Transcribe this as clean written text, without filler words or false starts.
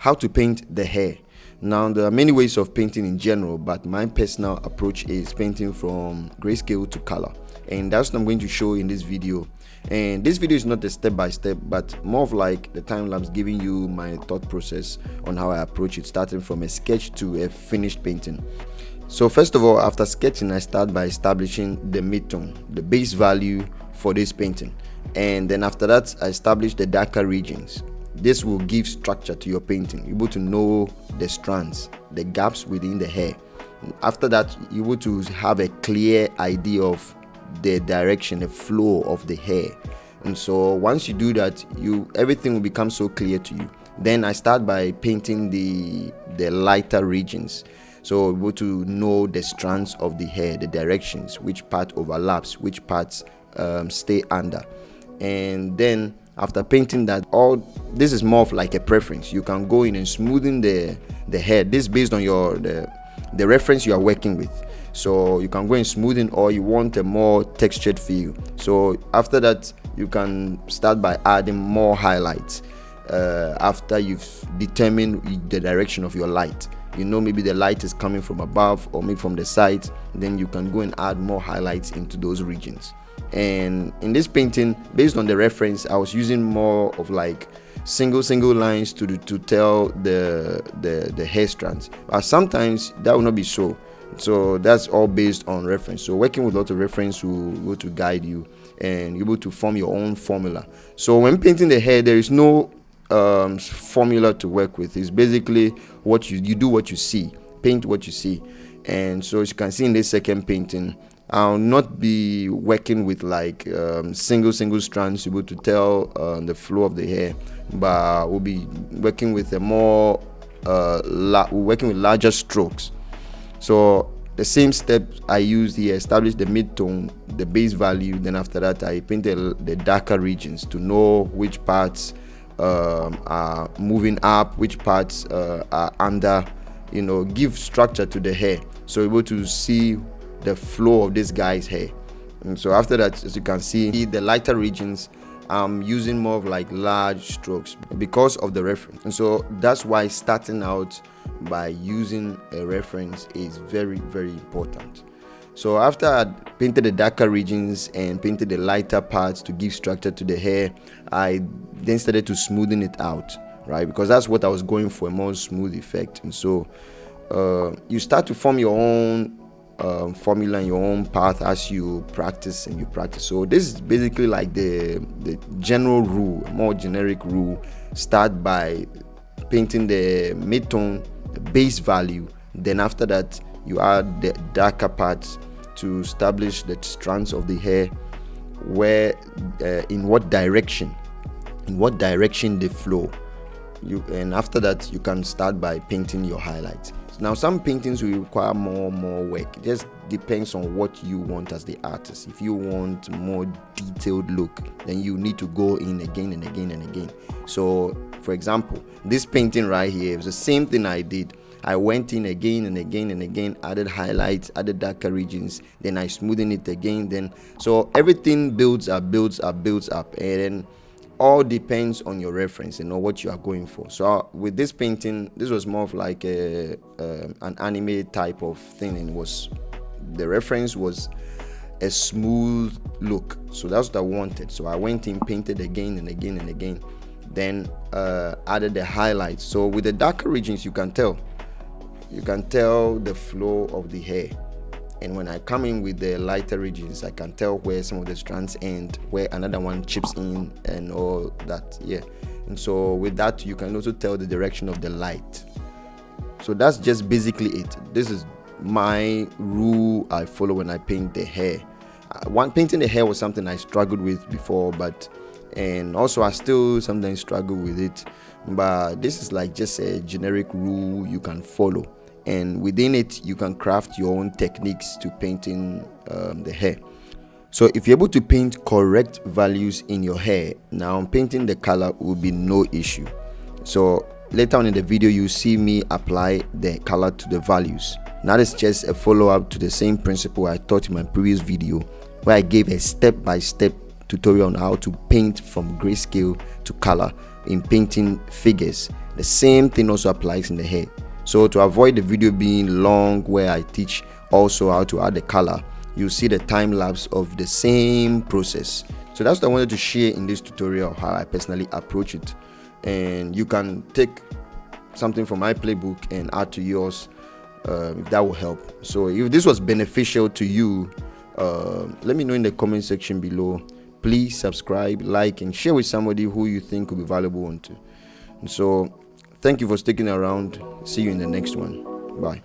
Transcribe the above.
how to paint the hair. Now, there are many ways of painting in general, but my personal approach is painting from grayscale to color, and that's what I'm going to show in this video. And this video is not a step-by-step, but more of like the time lapse, giving you my thought process on how I approach it, starting from a sketch to a finished painting. So first of all, after sketching, I start by establishing the midtone, the base value for this painting, and then after that I establish the darker regions. This will give structure to your painting. You're able to know the strands, the gaps within the hair. After that, you're able to have a clear idea of the direction, the flow of the hair. And so once you do that, everything will become so clear to you. Then I start by painting the lighter regions. So you're able to know the strands of the hair, the directions, which part overlaps, which parts stay under. And then after painting that, this is more of like a preference. You can go in and smoothen the hair. This is based on the reference you are working with. So you can go and smoothen, or you want a more textured feel. So after that, you can start by adding more highlights after you've determined the direction of your light. Maybe the light is coming from above or maybe from the side. Then you can go and add more highlights into those regions. And in this painting, based on the reference, I was using more of like single lines to tell the hair strands, but sometimes that will not be so. So that's all based on reference. So working with a lot of reference will go to guide you, and you're able to form your own formula. So when painting the hair, there is no formula to work with. It's basically what you do, what you see, paint what you see. And so as you can see in this second painting, I'll not be working with like single strands able to tell the flow of the hair, but we'll be working with a more working with larger strokes. So the same steps I used here: establish the mid-tone, the base value. Then after that, I painted the darker regions to know which parts are moving up, which parts are under. Give structure to the hair, so able to see the flow of this guy's hair. And so after that, as you can see, the lighter regions, I'm using more of like large strokes because of the reference. And so that's why starting out by using a reference is very, very important. So after I painted the darker regions and painted the lighter parts to give structure to the hair, I then started to smoothen it out, right? Because that's what I was going for, a more smooth effect. And so you start to form your own formula and your own path as you practice. So this is basically like the general rule, more generic rule. Start by painting the mid-tone, the base value. Then after that, you add the darker parts to establish the strands of the hair, where in what direction they flow. And after that, you can start by painting your highlights. Now, some paintings will require more work. It just depends on what you want as the artist. If you want more detailed look, then you need to go in again and again. So, for example, this painting right here was the same thing I did. I went in again and again, added highlights, added darker regions, then I smoothened it again. So everything builds up, and then all depends on your reference, what you are going for. So with this painting, this was more of like an anime type of thing, and the reference was a smooth look. So that's what I wanted. So I went in, painted again and again, then added the highlights. So with the darker regions, you can tell the flow of the hair. And when I come in with the lighter regions, I can tell where some of the strands end, where another one chips in, and all that. And so with that, you can also tell the direction of the light. So that's just basically it. This is my rule I follow when I paint the hair. Painting the hair was something I struggled with before, and also I still sometimes struggle with it. But this is like just a generic rule you can follow, and within it you can craft your own techniques to painting the hair. So if you're able to paint correct values in your hair, now painting the color will be no issue. So later on in the video, you see me apply the color to the values. Now it's just a follow-up to the same principle I taught in my previous video, where I gave a step-by-step tutorial on how to paint from grayscale to color in painting figures. The same thing also applies in the hair. So to avoid the video being long where I teach also how to add the color, you see the time lapse of the same process. So that's what I wanted to share in this tutorial, how I personally approach it. And you can take something from my playbook and add to yours if that will help. So if this was beneficial to you, let me know in the comment section below. Please subscribe, like, and share with somebody who you think will be valuable onto. So thank you for sticking around. See you in the next one. Bye.